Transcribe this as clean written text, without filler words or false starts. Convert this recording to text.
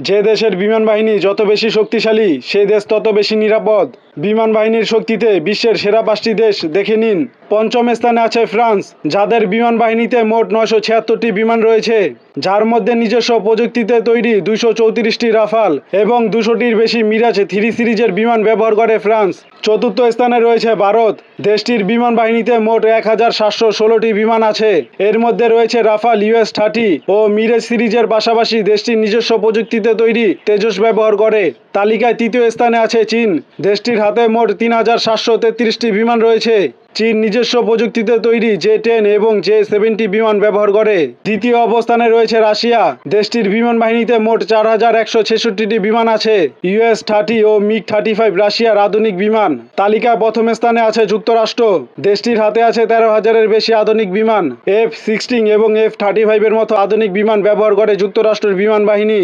যে দেশের বিমান বাহিনী যত বেশি শক্তিশালী সেই দেশ তত বেশি নিরাপদ। বিমান বাহিনীর শক্তিতে বিশ্বের সেরা 5টি দেশ দেখে নিন। পঞ্চম স্থানে আছে ফ্রান্স, যাদের বিমান বাহিনীতে মোট 976টি বিমান রয়েছে, যার মধ্যে নিজস্ব প্রযুক্তিতে তৈরি 234টি রাফাল এবং 200টির বেশি মিরাজ 3 সিরিজের বিমান ব্যবহার করে ফ্রান্স। চতুর্থ স্থানে রয়েছে ভারত, দেশটির বিমান বাহিনীতে মোট 1716টি বিমান আছে। এর মধ্যে রয়েছে রাফাল US-30 ও মিরাজ সিরিজের পাশাপাশি দেশটির নিজস্ব প্রযুক্তিতে তৈরি তেজস ব্যবহার করে। তালিকায় তৃতীয় স্থানে আছে চীন, দেশটির হাতে মোট 3733টি বিমান রয়েছে। চীন নিজস্ব প্রযুক্তিতে তৈরি J-10 এবং J-70 বিমান ব্যবহার করে। দ্বিতীয় অবস্থানে রয়েছে রাশিয়া, দেশটির বিমান বাহিনীতে মোট 4166টি বিমান আছে। US-30 ও MiG-35 রাশিয়ার আধুনিক বিমান। তালিকায় প্রথম স্থানে আছে যুক্তরাষ্ট্র, দেশটির হাতে আছে 13,000-এর বেশি আধুনিক বিমান। F-16 এবং F-35 এর মতো আধুনিক বিমান ব্যবহার করে যুক্তরাষ্ট্রের বিমান বাহিনী।